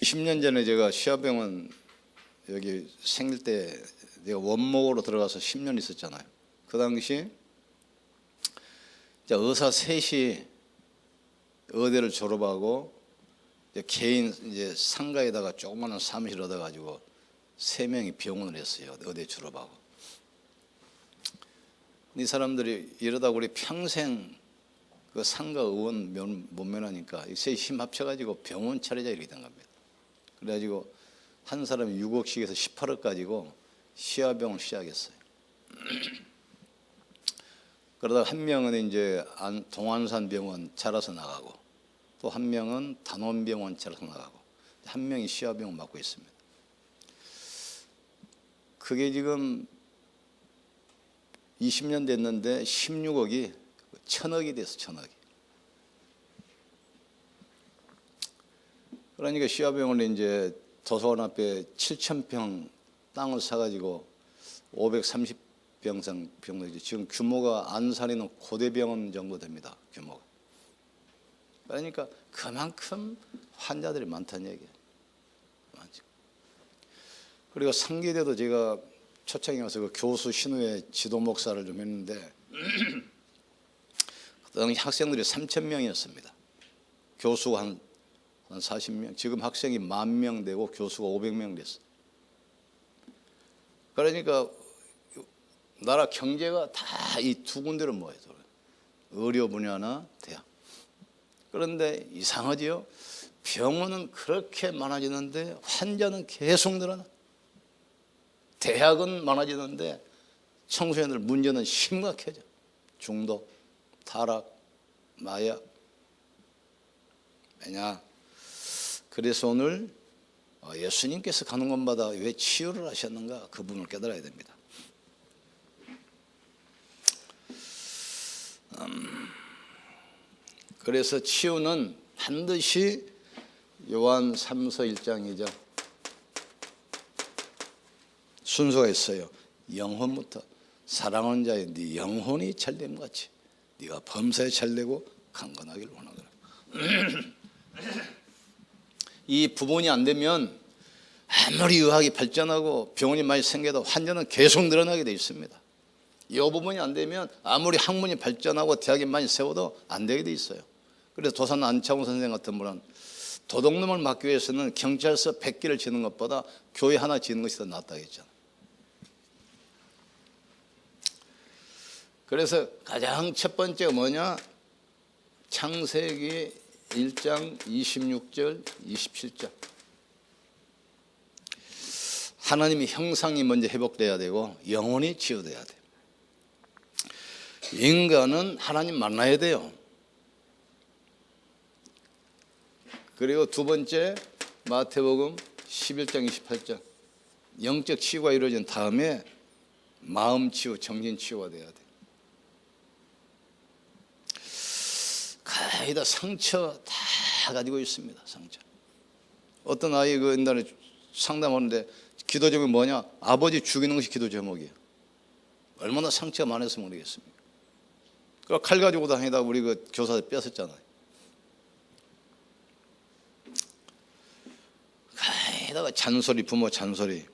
20년 전에 제가 시아병원 여기 생길 때 내가 원목으로 들어가서 10년 있었잖아요. 그 당시 의사 셋이 의대를 졸업하고 개인 상가에다가 조그마한 사무실 얻어가지고 3명이 병원을 했어요. 의대 졸업하고. 이 사람들이 이러다 우리 평생 그 상가 의원 못 면하니까 셋이 힘 합쳐가지고 병원 차리자 이렇게 된 겁니다. 그래가지고 한 사람이 6억씩에서 18억 가지고 시아병원을 시작했어요. 그러다가 한 명은 이제 동안산 병원 차려서 나가고, 또 한 명은 단원병원 차려서 나가고, 한 명이 시아병원 맡고 있습니다. 그게 지금 20년 됐는데 16억이 1000억이 됐어. 1000억이. 그러니까 시아병원에 이제 도서관 앞에 7000평 땅을 사가지고 530병상 병동이죠. 지금 규모가 안산에는 고대병원 정도 됩니다. 규모가. 그러니까 그만큼 환자들이 많다는 얘기예요. 많죠. 그리고 상계대도 제가 초창에 와서 그 교수 신우의 지도 목사를 좀 했는데 그 당시 학생들이 3000명이었습니다. 교수가 한 40명. 지금 학생이 10,000명 되고 교수가 500명 됐어. 그러니까 나라 경제가 다 이 두 군데로 모여요. 의료 분야나 대학. 그런데 이상하지요. 병원은 그렇게 많아지는데 환자는 계속 늘어나. 대학은 많아지는데 청소년들 문제는 심각해져. 중독, 타락, 마약. 왜냐? 그래서 오늘 예수님께서 가는 곳마다 왜 치유를 하셨는가 그 부분을 깨달아야 됩니다. 그래서 치유는 반드시 요한 3서 1장이죠. 순서가 있어요. 영혼부터 사랑하는 자의 네 영혼이 잘됨 같이 네가 범사에 잘되고 강건하기를 원하노라. 이 부분이 안 되면 아무리 의학이 발전하고 병원이 많이 생겨도 환자는 계속 늘어나게 돼 있습니다. 이 부분이 안 되면 아무리 학문이 발전하고 대학이 많이 세워도 안 되게 돼 있어요. 그래서 도산 안창호 선생 같은 분은 도둑놈을 막기 위해서는 경찰서 100개를 지는 것보다 교회 하나 지는 것이 더 낫다고 했잖아요. 그래서 가장 첫 번째가 뭐냐? 창세기 1장 26절 27절. 하나님의 형상이 먼저 회복돼야 되고 영혼이 치유돼야 돼요. 인간은 하나님 만나야 돼요. 그리고 두 번째 마태복음 11장 28절. 영적 치유가 이루어진 다음에 마음 치유, 정신 치유가 돼야 돼. 거의 다 상처 다 가지고 있습니다. 상처. 어떤 아이 그 옛날에 상담하는데 기도 제목이 뭐냐? 아버지 죽이는 것이 기도 제목이에요. 얼마나 상처가 많아서 모르겠습니까? 그 칼 가지고 다니다 우리 그 교사들 뺏었잖아요. 거기다가 잔소리, 부모 잔소리.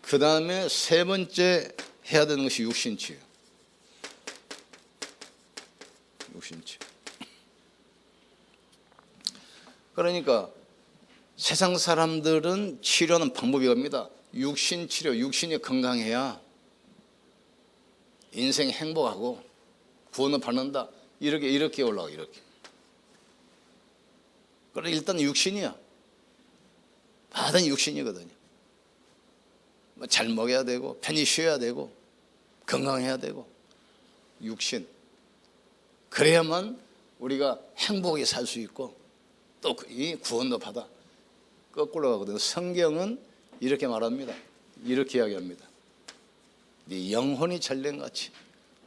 그 다음에 세 번째 해야 되는 것이 육신치유. 육신치유. 그러니까 세상 사람들은 치료는 방법이 겁니다. 육신치료, 육신이 건강해야 인생 행복하고 구원을 받는다. 이렇게 올라가 이렇게. 그래 일단 육신이야. 바다는 육신이거든요. 잘 먹어야 되고 편히 쉬어야 되고 건강해야 되고 육신. 그래야만 우리가 행복하게 살 수 있고 또 이 구원도 받아. 거꾸로 가거든요. 성경은 이렇게 말합니다. 이렇게 이야기합니다. 네 영혼이 잘된 같이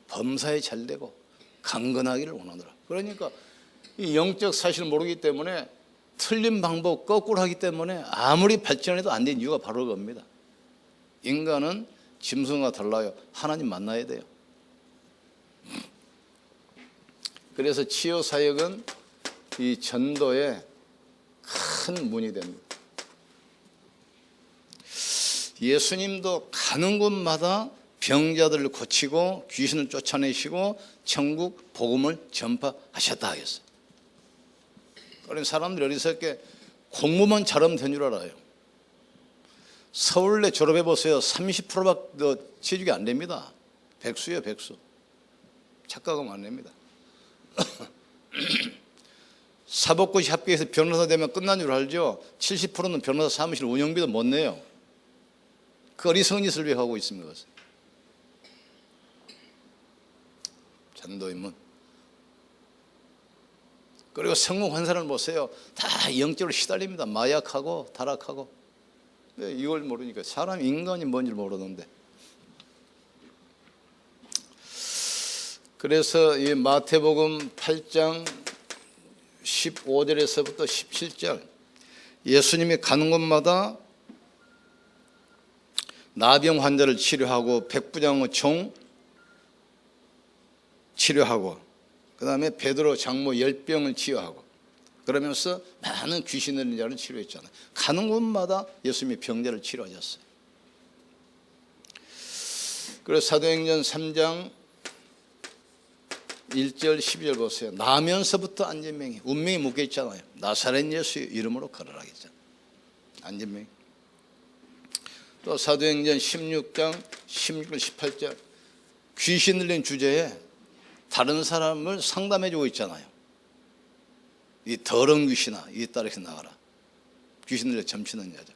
범사에 잘되고 강건하기를 원하노라. 그러니까 이 영적 사실을 모르기 때문에 틀린 방법 거꾸로 하기 때문에 아무리 발전해도 안 된 이유가 바로 그겁니다. 인간은 짐승과 달라요. 하나님 만나야 돼요. 그래서 치유 사역은 이 전도에 큰 문이 됩니다. 예수님도 가는 곳마다 병자들을 고치고 귀신을 쫓아내시고 천국 복음을 전파하셨다 하겠어요. 그러면 사람들이 어리석게 공부만 잘하면 된 줄 알아요. 서울대 졸업해 보세요. 30%밖에 취직이 안 됩니다. 백수예요, 백수. 착각하면 안 됩니다. 사법고시 합격해서 변호사 되면 끝난 줄 알죠? 70%는 변호사 사무실 운영비도 못 내요. 그 어리석은 짓을 왜 하고 있습니까? 전도인문. 그리고 성공 환사를 보세요. 다 영적으로 시달립니다. 마약하고 타락하고. 왜 이걸 모르니까 사람 인간이 뭔지 모르는데. 그래서 이 마태복음 8장 15절에서부터 17절 예수님이 가는 곳마다 나병 환자를 치료하고 백부장의 종 치료하고 그 다음에 베드로 장모 열병을 치유하고 그러면서 많은 귀신 들린 자를 치료했잖아요. 가는 곳마다 예수님이 병자를 치료하셨어요. 그래서 사도행전 3장 1절 12절 보세요. 나면서부터 안전명이 운명이 묶여있잖아요. 나사렛 예수 이름으로 걸으라 했잖아요. 안전명이. 또 사도행전 16장 16절 18절 귀신 들린 주제에 다른 사람을 상담해 주고 있잖아요. 이 더러운 귀신아 이 딸에서 나가라. 귀신 들려 점치는 여자.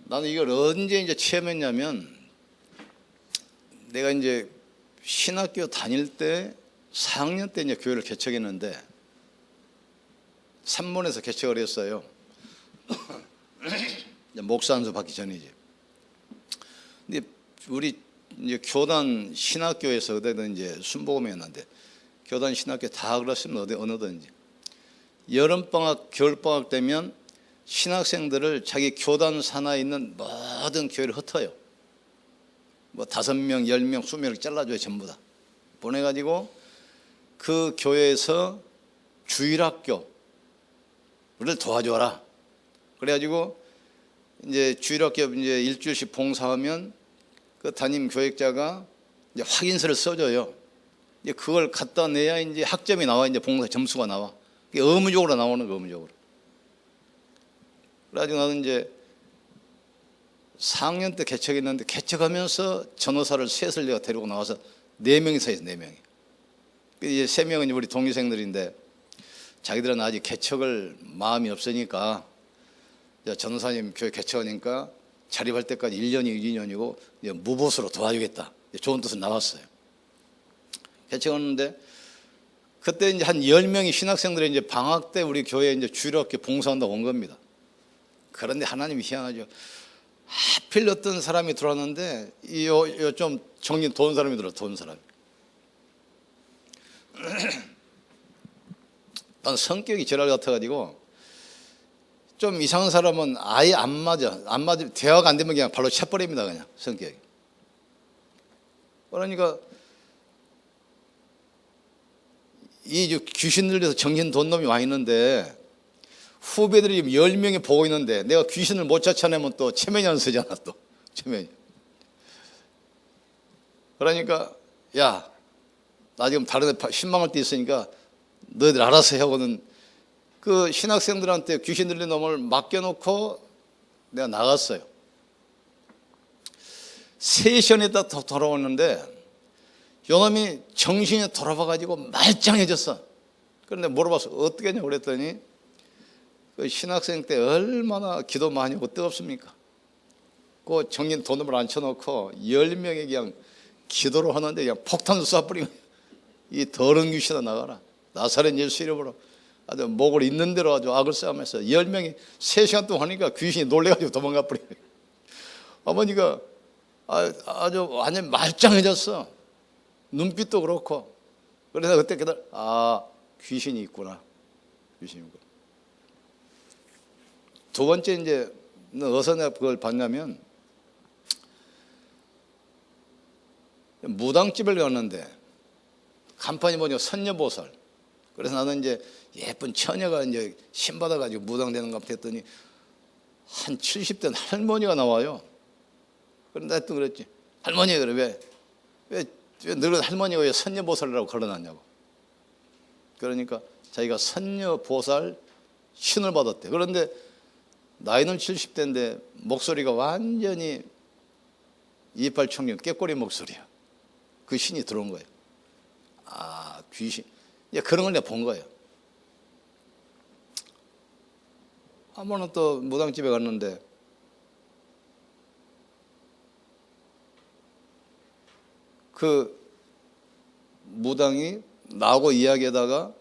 나는 이걸 언제 이제 체험했냐면 내가 이제 신학교 다닐 때 4학년 때 이제 교회를 개척했는데 산문에서 개척을 했어요. 목사 안수 받기 전이지. 근데 우리 이제 교단 신학교에서 그때는 이제 순복음이었는데 교단 신학교 다 그렇으면 어느든지 여름방학 겨울방학 되면 신학생들을 자기 교단 산하에 있는 모든 교회를 흩어요. 뭐 5명, 10명, 20명 잘라줘요. 전부 다 보내가지고 그 교회에서 주일학교를 도와줘라. 그래가지고 이제 주일학교 이제 일주일씩 봉사하면 그 담임 교육자가 이제 확인서를 써줘요. 이제 그걸 갖다 내야 이제 학점이 나와 이제 봉사 점수가 나와. 이게 의무적으로 나오는 거 의무적으로. 그래가지고 나는 이제 4학년 때 개척했는데 개척하면서 전도사를 셋을 내가 데리고 나와서 4명이서 해서 4명이. 이제 3명은 우리 동기생들인데 자기들은 아직 개척을 마음이 없으니까 전도사님 교회 개척하니까 자립할 때까지 1년이 2년이고 무보수로 도와주겠다. 좋은 뜻은 나왔어요. 개척하는데 그때 이제 한 10명이 신학생들이 이제 방학 때 우리 교회에 이제 주일학교 봉사한다고 온 겁니다. 그런데 하나님이 희한하죠. 하필 어떤 사람이 들어왔는데 좀 정신 돈 사람이 들어 돈 사람. 난 성격이 지랄 같아가지고 좀 이상한 사람은 아예 안 맞아 대화가 안 되면 그냥 발로 차버립니다. 그냥 성격이. 그러니까 이 귀신 들려서 정신 돈 놈이 와 있는데 후배들이 10명이 보고 있는데 내가 귀신을 못 쫓아내면 또 체면이 안 쓰잖아. 또 체면이. 그러니까 야 나 지금 다른 데 신망할 때 있으니까 너희들 알아서 하고는 그 신학생들한테 귀신 들린 놈을 맡겨놓고 내가 나갔어요. 3시간 있다 돌아오는데 요놈이 정신이 돌아와가지고 말짱해졌어. 그런데 물어봤어. 어떻게 했냐고 그랬더니 그 신학생 때 얼마나 기도 많이 하고 뜨겁습니까? 그 정신 돈을 앉혀놓고 10명이 그냥 기도를 하는데 그냥 폭탄을 쏴버리고 이 더러운 귀신아 나가라. 나사렛 예수 이름으로 아주 목을 있는 대로 아주 악을 싸움해서 10명이 3시간 동안 하니까 귀신이 놀래가지고 도망가 버려요. 어머니가 아주 완전 말짱해졌어. 눈빛도 그렇고. 그래서 그때 귀신이 있구나. 귀신이 있구나. 두 번째 이제 어디서 내가 그걸 봤냐면 무당집을 갔는데 간판이 뭐냐 선녀보살. 그래서 나는 이제 예쁜 처녀가 이제 신받아가지고 무당되는 것 같아 했더니 한 70대 할머니가 나와요. 그런데 하여튼 그랬지. 할머니, 그래 왜 늙은 할머니가 왜 선녀보살이라고 걸어놨냐고. 그러니까 자기가 선녀보살 신을 받았대. 그런데 나이는 70대인데 목소리가 완전히 이빨 청년 깨꼬리 목소리야. 그 신이 들어온 거예요. 아, 귀신. 이제 그런 걸 내가 본 거예요. 한 번은 또 무당집에 갔는데 그 무당이 나하고 이야기하다가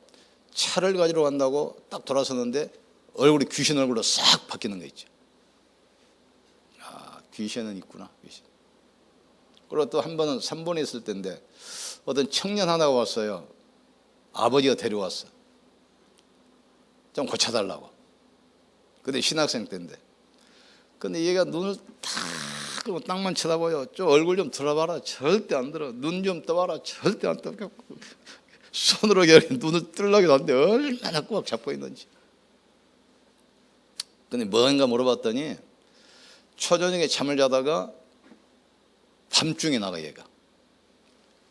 차를 가지러 간다고 딱 돌아섰는데 얼굴이 귀신 얼굴로 싹 바뀌는 거 있죠. 아, 귀신은 있구나, 귀신. 그리고 또 한 번은 3번에 있을 때인데 어떤 청년 하나가 왔어요. 아버지가 데려왔어. 좀 고쳐달라고. 근데 신학생 때인데. 근데 얘가 눈을 딱 땅만 쳐다봐요. 좀 얼굴 좀 들어봐라. 절대 안 들어. 눈 좀 떠봐라. 절대 안 떠. 손으로 눈을 뜰라기도 하는데 얼마나 꽉 잡고 있는지. 근데 뭔가 물어봤더니 초저녁에 잠을 자다가 밤중에 나가 얘가.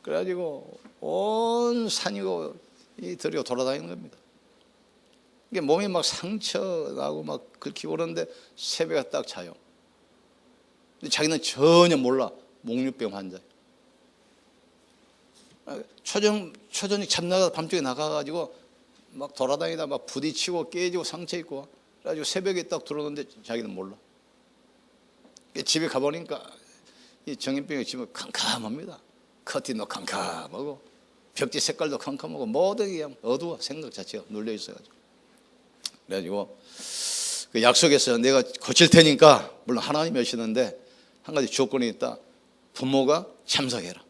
그래가지고 온 산이고 이 들이고 돌아다니는 겁니다. 이게 몸이 막 상처 나고 막 긁히고 그러는데 새벽에 딱 자요. 근데 자기는 전혀 몰라. 목류병 환자예요. 초저녁 잠나가 밤중에 나가가지고 막 돌아다니다 막 부딪히고 깨지고 상처 입고 그래가지고 새벽에 딱 들어오는데 자기는 몰라. 집에 가보니까 이 정신병의 집은 캄캄합니다. 커튼도 캄캄하고 벽지 색깔도 캄캄하고 모든 게 그냥 어두워. 생각 자체가 눌려 있어가지고. 그래가지고 그 약속해서 내가 고칠 테니까, 물론 하나님이 하시는데 한 가지 조건이 있다. 부모가 참석해라.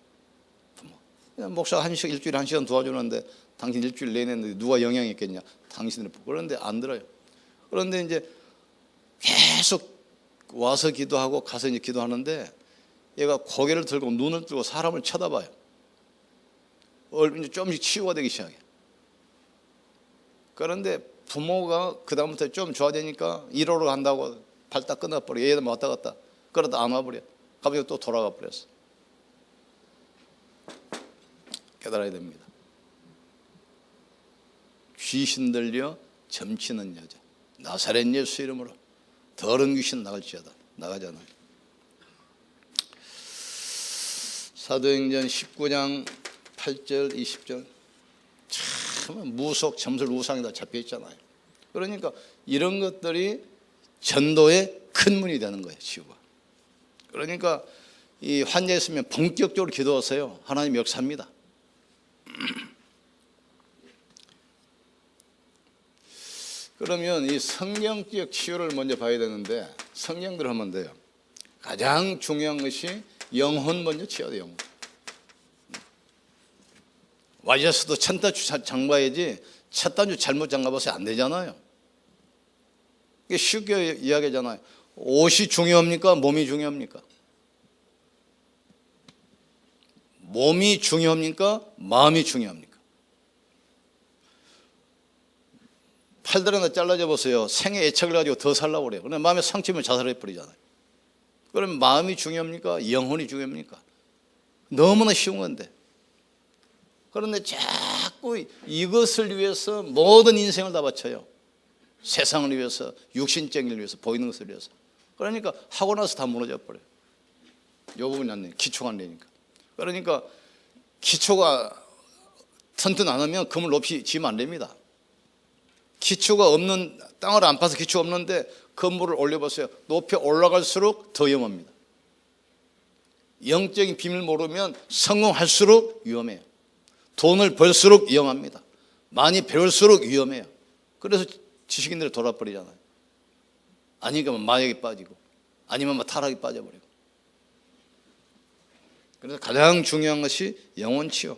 부모. 그냥 목사가 일주일에 1시간 도와주는데 당신 일주일 내내 누가 영향이 있겠냐. 당신을. 그런데 안 들어요. 그런데 이제 계속 와서 기도하고 가서 이제 기도하는데 얘가 고개를 들고 눈을 뜨고 사람을 쳐다봐요. 이제 조금씩 치유가 되기 시작해. 그런데 부모가 그다음부터 좀 좋아지니까 1호로 간다고 발 딱 끊어버려. 얘도 왔다 갔다. 그러다 안 와버려. 갑자기 또 돌아가 버렸어. 깨달아야 됩니다. 귀신 들려 점치는 여자. 나사렛 예수 이름으로 더러운 귀신 나갈지어다. 나가잖아요. 사도행전 19장 8절 20절 참 무속 점술 우상이 다 잡혀 있잖아요. 그러니까 이런 것들이 전도의 큰 문이 되는 거예요. 치유가. 그러니까 이 환자 있으면 본격적으로 기도하세요. 하나님 역사합니다. 그러면 이 성경적 치유를 먼저 봐야 되는데 성경대로 하면 돼요. 가장 중요한 것이 영혼 먼저 치워야 돼요. 영혼. 와이셔츠도 첫 단추 잠가야지 첫 단추 잘못 잠가봐서 안 되잖아요. 이게 쉽게 이야기하잖아요. 옷이 중요합니까? 몸이 중요합니까? 몸이 중요합니까? 마음이 중요합니까? 팔들 하나 잘라져 보세요. 생에 애착을 가지고 더 살라고 그래요. 그런데 마음에 상처면 자살해 버리잖아요. 그럼 마음이 중요합니까? 영혼이 중요합니까? 너무나 쉬운 건데. 그런데 자꾸 이것을 위해서 모든 인생을 다 바쳐요. 세상을 위해서, 육신적인 일 위해서, 보이는 것을 위해서. 그러니까 하고 나서 다 무너져 버려요. 이 부분이 안 돼요. 기초가 안 되니까. 그러니까 기초가 튼튼 안 하면 건물 높이 지으면 안 됩니다. 기초가 없는, 땅을 안 파서 기초가 없는데 건물을 올려보세요. 높이 올라갈수록 더 위험합니다. 영적인 비밀 모르면 성공할수록 위험해요. 돈을 벌수록 위험합니다. 많이 배울수록 위험해요. 그래서 지식인들이 돌아버리잖아요. 아니면 마약에 빠지고 아니면 타락에 빠져버리고. 그래서 가장 중요한 것이 영혼 치유.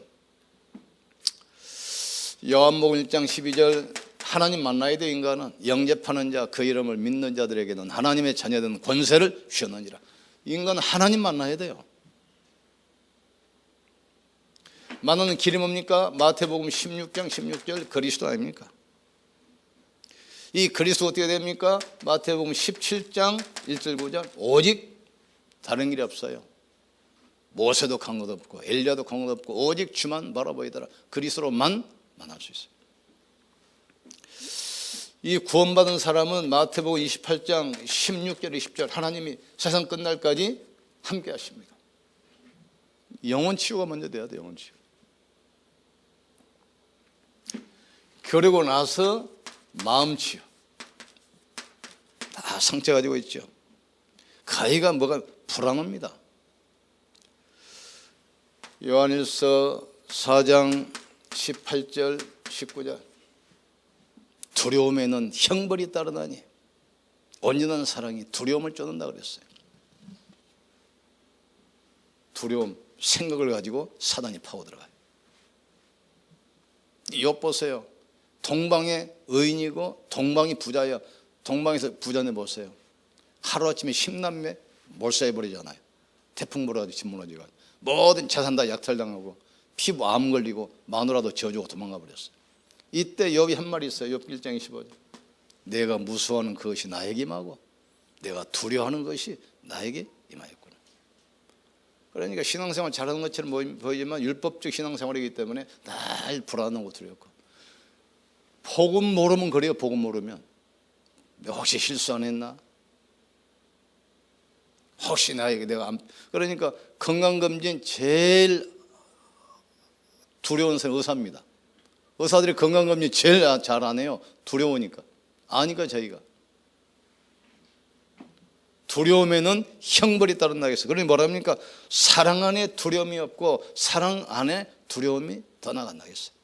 요한복음 1장 12절 하나님 만나야 돼. 인간은 영접하는 자 그 이름을 믿는 자들에게는 하나님의 자녀된 권세를 주었느니라. 인간은 하나님 만나야 돼요. 만나는 길이 뭡니까? 마태복음 16장 16절 그리스도 아닙니까? 이 그리스도 어떻게 됩니까? 마태복음 17장 1절 9절 오직 다른 길이 없어요. 모세도 간 것 없고 엘리야도 간 것 없고 오직 주만 바라보이더라. 그리스도로만 만날 수 있어요. 이 구원받은 사람은 마태복음 28장 16절 20절 하나님이 세상 끝날까지 함께 하십니다. 영혼 치유가 먼저 돼야 돼요. 영혼 치유. 그러고 나서 마음 치유. 다 상처 가지고 있죠. 가위가 뭐가 불안합니다. 요한일서 4장 18절 19절 두려움에는 형벌이 따르다니 온전한 사랑이 두려움을 쫓는다 그랬어요. 두려움, 생각을 가지고 사단이 파고들어가요. 욥 보세요. 동방의 의인이고 동방이 부자예요. 동방에서 부자네 보세요. 하루아침에 10남매 몰살해버리잖아요. 태풍 불어가지고 집 무너지고 모든 재산 다 약탈당하고 피부 암 걸리고 마누라도 저주고 도망가 버렸어요. 이때 욥이 한 말이 있어요. 욥 1장 25절 내가 무수하는 그것이 나에게 임하고 내가 두려워하는 것이 나에게 임하였구나. 그러니까 신앙생활 잘하는 것처럼 보이지만 율법적 신앙생활이기 때문에 늘 불안하고 두렵고 복음 모르면 그래요. 복음 모르면 혹시 실수 안 했나? 혹시 나에게 내가 그러니까 건강검진 제일 두려운 사람이 의사입니다. 의사들이 건강검진 제일 잘 안 해요. 두려우니까. 아니까 저희가 두려움에는 형벌이 따른다겠어요. 그러니 뭐랍니까? 사랑 안에 두려움이 없고 사랑 안에 두려움이 더 나간다겠어요.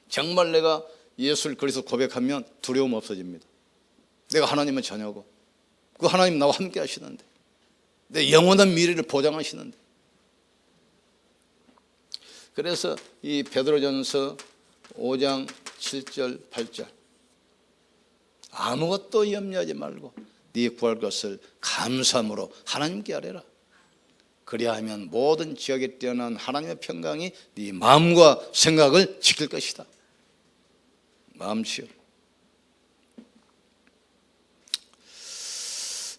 정말 내가 예수를 그리스도 고백하면 두려움 없어집니다. 내가 하나님의 자녀고 그 하나님 나와 함께 하시는데 내 영원한 미래를 보장하시는데 그래서 이 베드로전서 5장 7절 8절 아무것도 염려하지 말고 네 구할 것을 감사함으로 하나님께 아뢰라. 그리하면 모든 지역에 뛰어난 하나님의 평강이 네 마음과 생각을 지킬 것이다. 마음치요.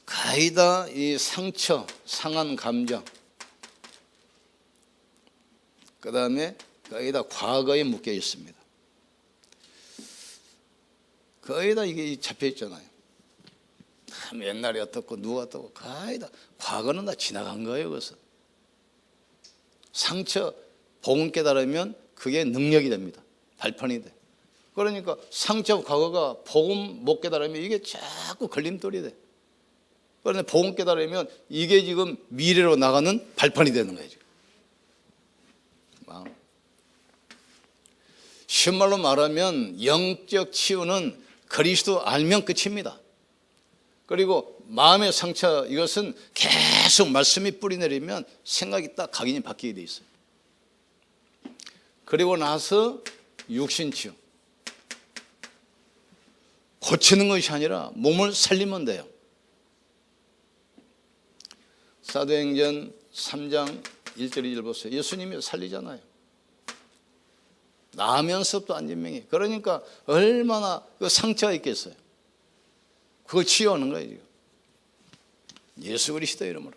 가이다 이 상처, 상한 감정, 그 다음에 가이다 과거에 묶여 있습니다. 거의 다 이게 잡혀 있잖아요. 참 옛날에 어떻고 누가 어떻고 거의 다 과거는 다 지나간 거예요. 그래서 상처 복음 깨달으면 그게 능력이 됩니다. 발판이 돼. 그러니까 상처 과거가 복음 못 깨달으면 이게 자꾸 걸림돌이 돼. 그런데 복음 깨달으면 이게 지금 미래로 나가는 발판이 되는 거예요. 지금. 쉬운 말로 말하면 영적 치유는 그리스도 알면 끝입니다. 그리고 마음의 상처 이것은 계속 말씀이 뿌리내리면 생각이 딱 각인이 바뀌게 돼 있어요. 그리고 나서 육신 치유. 고치는 것이 아니라 몸을 살리면 돼요. 사도행전 3장 1절 2절 보세요. 예수님이 살리잖아요. 나면서부터 안진명이. 그러니까 얼마나 그 상처가 있겠어요. 그걸 치유하는 거예요. 지금. 예수 그리스도 이름으로.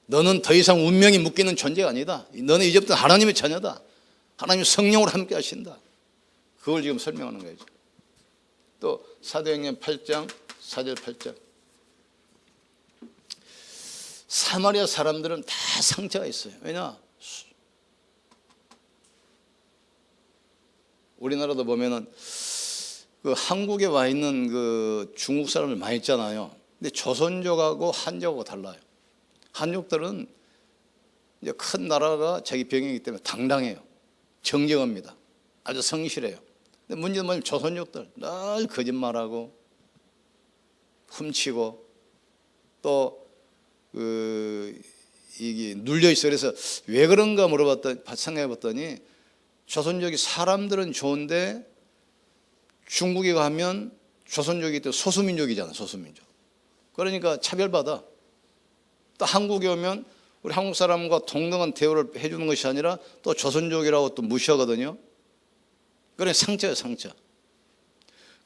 너는 더 이상 운명이 묶이는 존재가 아니다. 너는 이제부터 하나님의 자녀다. 하나님 성령으로 함께 하신다. 그걸 지금 설명하는 거예요. 또 사도행전 8장 4절 8절. 사마리아 사람들은 다 상처가 있어요. 왜냐? 우리나라도 보면은 그 한국에 와 있는 그 중국 사람들 많이 있잖아요. 근데 조선족하고 한족하고 달라요. 한족들은 이제 큰 나라가 자기 병이기 때문에 당당해요. 정정합니다. 아주 성실해요. 근데 문제는 뭐냐면 조선족들 늘 거짓말하고 훔치고 또 이게 눌려 있어. 그래서 왜 그런가 생각해 봤더니 조선족이 사람들은 좋은데 중국에 가면 조선족이 또 소수민족이잖아. 소수민족. 그러니까 차별받아. 또 한국에 오면 우리 한국 사람과 동등한 대우를 해주는 것이 아니라 또 조선족이라고 또 무시하거든요. 그래 상처예요, 상처.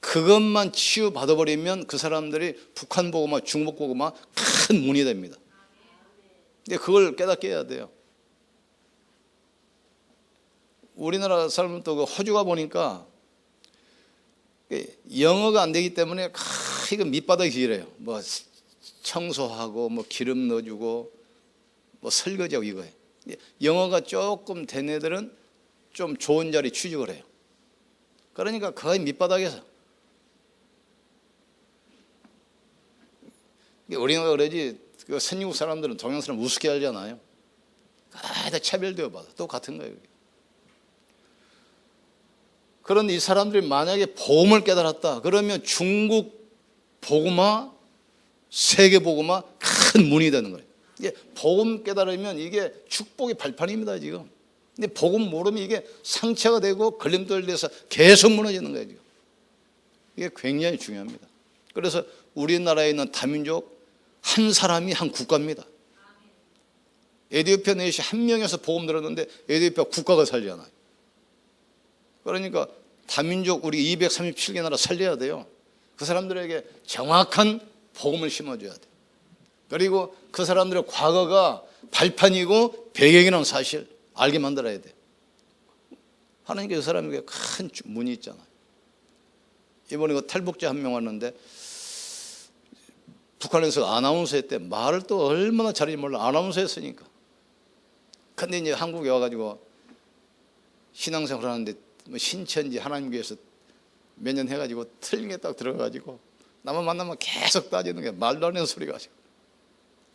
그것만 치유받아버리면 그 사람들이 북한 보고만 중국 보고만 큰 문이 됩니다. 근데 그걸 깨닫게 해야 돼요. 우리나라 사람은 또 그 호주가 보니까 영어가 안 되기 때문에 이거 밑바닥이 길어요. 뭐 청소하고 뭐 기름 넣어주고 뭐 설거지하고 이거예요. 영어가 조금 된 애들은 좀 좋은 자리 취직을 해요. 그러니까 거의 밑바닥에서. 우리나라 그러지 그 선진국 사람들은 동양 사람 우습게 알잖아요. 다 차별되어 받아. 똑같은 거예요. 그런데 이 사람들이 만약에 복음을 깨달았다 그러면 중국 복음화, 세계 복음화 큰 문이 되는 거예요. 이게 복음 깨달으면 이게 축복의 발판입니다 지금. 근데 복음 모르면 이게 상처가 되고 걸림돌이 돼서 계속 무너지는 거예요 지금. 이게 굉장히 중요합니다. 그래서 우리나라에 있는 다민족 한 사람이 한 국가입니다. 에티오피아 내시 한 명에서 복음 들었는데 에티오피아 국가가 살잖아요. 그러니까 다민족 우리 237개 나라 살려야 돼요. 그 사람들에게 정확한 복음을 심어줘야 돼요. 그리고 그 사람들의 과거가 발판이고 배경이라는 사실 알게 만들어야 돼요. 하나님께서 그 사람에게 큰 문이 있잖아요. 이번에 그 탈북자 한 명 왔는데 북한에서 아나운서 했대. 말을 또 얼마나 잘하는지 몰라. 아나운서 했으니까. 근데 이제 한국에 와가지고 신앙생활 하는데 뭐 신천지 하나님 교회에서 몇 년 해가지고 틀린 게 딱 들어가가지고 나만 만나면 계속 따지는 게 말도 안 되는 소리가 가지고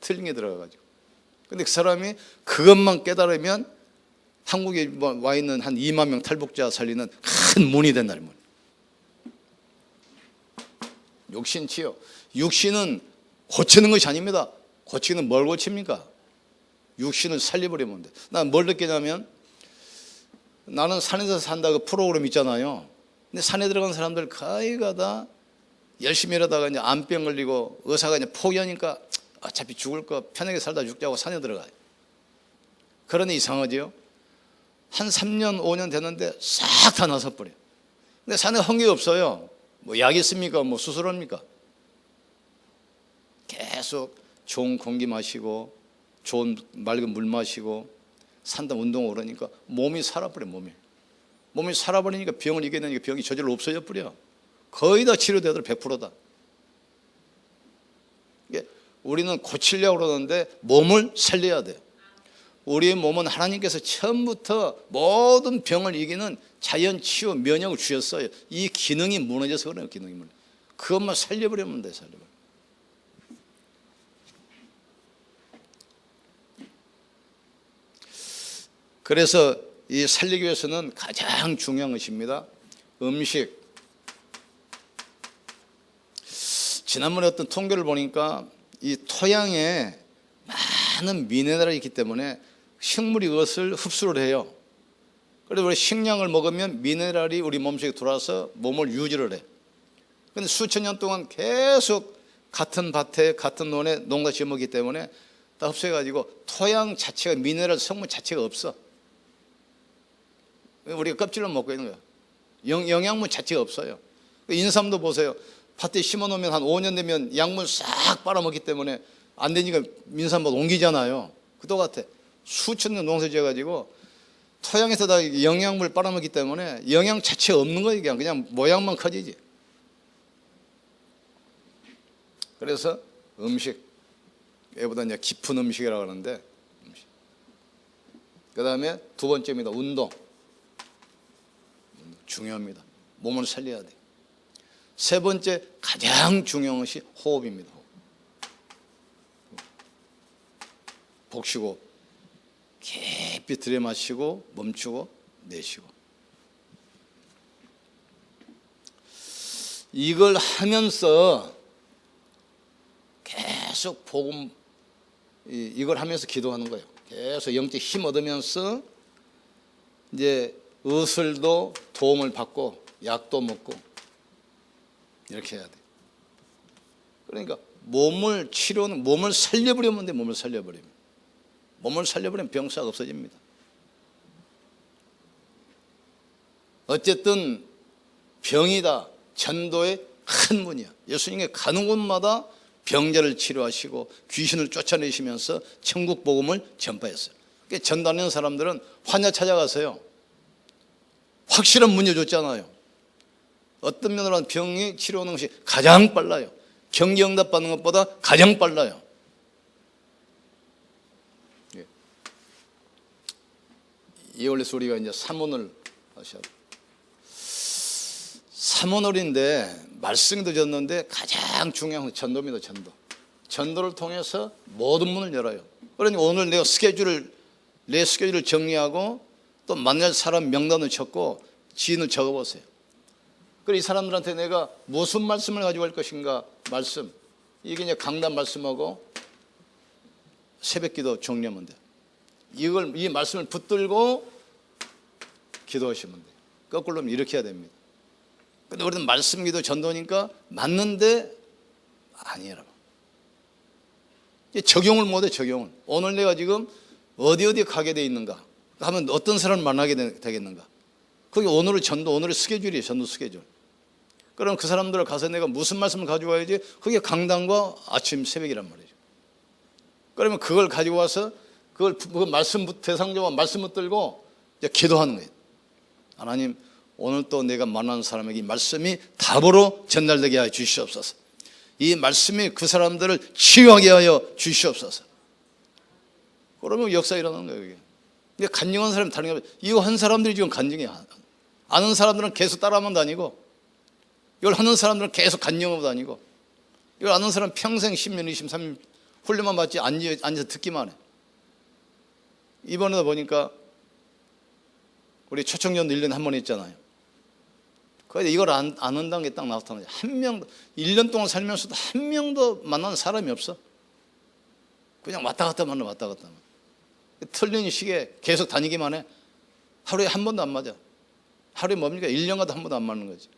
틀린 게 들어가가지고. 근데 그 사람이 그것만 깨달으면 한국에 와 있는 한 2만 명 탈북자 살리는 큰 문이 된다는 문. 육신치요. 육신은 고치는 것이 아닙니다. 고치는 뭘 고칩니까? 육신을 살려버리면 돼. 난 뭘 느끼냐면 나는 산에서 산다 그 프로그램 있잖아요. 근데 산에 들어간 사람들 거의가 다 열심히 일하다가 이제 암병 걸리고 의사가 이제 포기하니까 어차피 죽을 거 편하게 살다 죽자고 산에 들어가요. 그러니 이상하지요? 한 3년 5년 됐는데 싹 다 나서 버려요. 근데 산에 헌게 없어요. 뭐 약 있습니까? 뭐 수술합니까? 계속 좋은 공기 마시고 좋은 맑은 물 마시고 산다 운동 오르니까 몸이 살아버려. 몸이 살아버리니까 병을 이겨내니까 병이 저절로 없어져 버려. 거의 다 치료되더라. 100%다. 우리는 고치려고 그러는데 몸을 살려야 돼요. 우리의 몸은 하나님께서 처음부터 모든 병을 이기는 자연 치유 면역을 주셨어요. 이 기능이 무너져서 그래요. 기능이 무너져. 그것만 살려버리면 돼. 살려버려. 그래서 이 살리기 위해서는 가장 중요한 것입니다. 음식. 지난번에 어떤 통계를 보니까 이 토양에 많은 미네랄이 있기 때문에 식물이 그것을 흡수를 해요. 그래서 우리 식량을 먹으면 미네랄이 우리 몸속에 들어와서 몸을 유지를 해. 그런데 수천 년 동안 계속 같은 밭에 같은 논에 농사 지어먹기 때문에 다 흡수해가지고 토양 자체가 미네랄 성분 자체가 없어. 우리가 껍질을 먹고 있는 거예요. 영양분 자체가 없어요. 인삼도 보세요. 밭에 심어놓으면 한 5년 되면 약물 싹 빨아먹기 때문에 안 되니까 인삼밭 옮기잖아요. 그 똑같아. 수천 년 농사 지어가지고 토양에서 다 영양물 빨아먹기 때문에 영양 자체가 없는 거예요. 그냥 모양만 커지지. 그래서 음식, 얘보다 이제 깊은 음식이라고 하는데, 그 다음에 두 번째입니다. 운동. 중요합니다. 몸을 살려야 돼요. 세 번째 가장 중요한 것이 호흡입니다. 복식호흡. 깊이 들이마시고 멈추고 내쉬고. 이걸 하면서 계속 복음, 이걸 하면서 기도하는 거예요. 계속 영적 힘 얻으면서 이제 의술도 도움을 받고 약도 먹고 이렇게 해야 돼. 그러니까 몸을 치료는 몸을 살려버리면 돼. 몸을 살려버리면 몸을 살려버리면 병사가 없어집니다. 어쨌든 병이다. 전도의 큰 문이야. 예수님이 가는 곳마다 병자를 치료하시고 귀신을 쫓아내시면서 천국 복음을 전파했어요. 그러니까 전도하는 사람들은 환자 찾아가서요, 확실한 문제 줬잖아요. 어떤 면으로는 병이 치료하는 것이 가장 빨라요. 경기응답 받는 것보다 가장 빨라요. 이월에서 우리가 이제 삼원을 하셔야 돼요. 삼원을인데 말씀도 졌는데 가장 중요한 건 전도입니다. 전도를 통해서 모든 문을 열어요. 그러니 오늘 내 스케줄을 정리하고 또 만날 사람 명단을 적고 지인을 적어보세요. 그리고 이 사람들한테 내가 무슨 말씀을 가지고 갈 것인가. 말씀, 이게 이제 강단 말씀하고 새벽기도 정리하면 돼요. 이 말씀을 붙들고 기도하시면 돼요. 거꾸로 하면 이렇게 해야 됩니다. 근데 우리는 말씀기도 전도니까 맞는데 아니에요. 적용을 못해. 적용을. 오늘 내가 지금 어디 가게 돼 있는가 하면 어떤 사람을 만나게 되겠는가. 그게 오늘의 전도, 오늘의 스케줄이에요. 전도 스케줄. 그럼 그 사람들을 가서 내가 무슨 말씀을 가지고 와야지. 그게 강단과 아침 새벽이란 말이죠. 그러면 그걸 가지고 와서 그 말씀 대상자와 말씀 붙들고 이제 기도하는 거예요. 하나님, 오늘 또 내가 만난 사람에게 이 말씀이 답으로 전달되게 하여 주시옵소서. 이 말씀이 그 사람들을 치유하게 하여 주시옵소서. 그러면 역사 일어나는 거예요. 이게 간증한 사람이 다른 게 아니라 이거 한 사람들이 지금 간증이야. 아는 사람들은 계속 따라하면 다니고, 이걸 하는 사람들은 계속 간증하고 다니고, 이걸 아는 사람은 평생 10년, 20년, 30년 훈련만 받지 앉아서 듣기만 해. 이번에도 보니까 우리 초청년도 1년에 한 번 했잖아요. 그런데 이걸 안 한다는 게 딱 나타나죠. 한 명도 1년 동안 살면서도 한 명도 만나는 사람이 없어. 그냥 왔다 갔다 만나. 틀린 시기에 계속 다니기만 해. 하루에 한 번도 안 맞아. 하루에 뭡니까? 1년가도 한 번도 안 맞는 거지.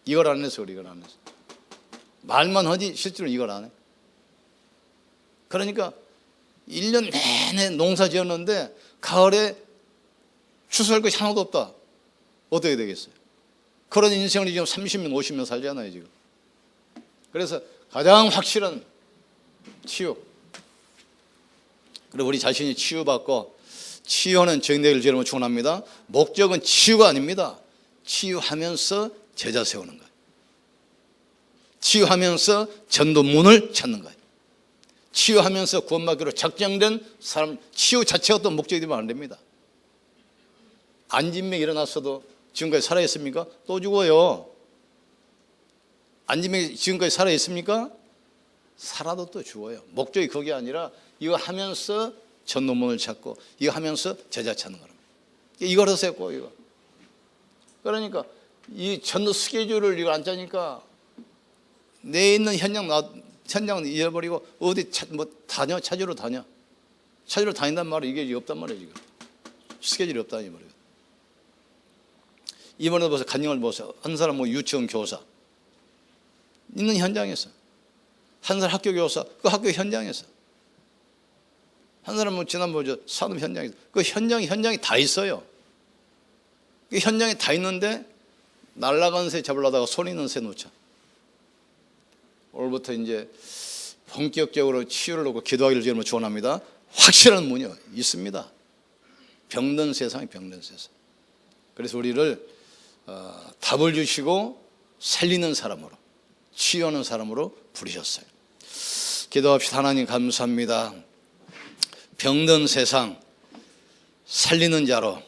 이걸 안 해서 이걸 안 해서. 말만 하지 실제로 이걸 안 해. 그러니까 1년 내내 농사 지었는데 가을에 추수할 것이 하나도 없다. 어떻게 되겠어요? 그런 인생을 지금 30년, 50년 살잖아요, 지금. 그래서 가장 확실한 치유. 그리고 우리 자신이 치유받고, 치유하는 정대를 여러분 축원합니다. 목적은 치유가 아닙니다. 치유하면서 제자 세우는 거예요. 치유하면서 전도문을 찾는 거예요. 치유하면서 구원받기로 작정된 사람, 치유 자체가 또 목적이 되면 안 됩니다. 안진병이 일어났어도 지금까지 살아있습니까? 또 죽어요. 안진병이 지금까지 살아있습니까? 살아도 또 죽어요. 목적이 그게 아니라 이거 하면서 전도문을 찾고, 이거 하면서 제자 찾는 거랍니다. 이걸 하세요, 꼭 이거. 그러니까 이 전도 스케줄을 이거 안 짜니까 내 있는 현장은 잃어버리고 어디 찾으러 다닌단 말이에요. 이게 없단 말이에요, 지금. 스케줄이 없다니 말이에요. 이번에도 보세요. 간증을 보세요. 한 사람 유치원 교사 있는 현장에서, 한 사람 학교 교사 그 학교 현장에서, 한 사람은 지난번 산업 현장에서, 그 현장이 다 있어요. 그 현장에 다 있는데 날아간 새 잡으려다가 손 있는 새 놓자. 오늘부터 이제 본격적으로 치유를 놓고 기도하기를 주님으로 축원합니다. 확실한 문이 있습니다. 병든 세상이 병든 세상. 그래서 우리를 답을 주시고 살리는 사람으로, 치유하는 사람으로 부르셨어요. 기도합시다. 하나님 감사합니다. 병든 세상 살리는 자로,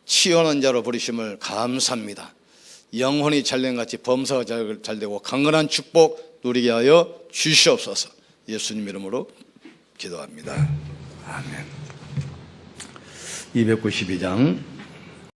치유하는 자로 부르심을 감사합니다. 영혼이 잘된같이 범사가 잘 되고 강건한 축복 누리게 하여 주시옵소서. 예수님 이름으로 기도합니다. 아멘. 292장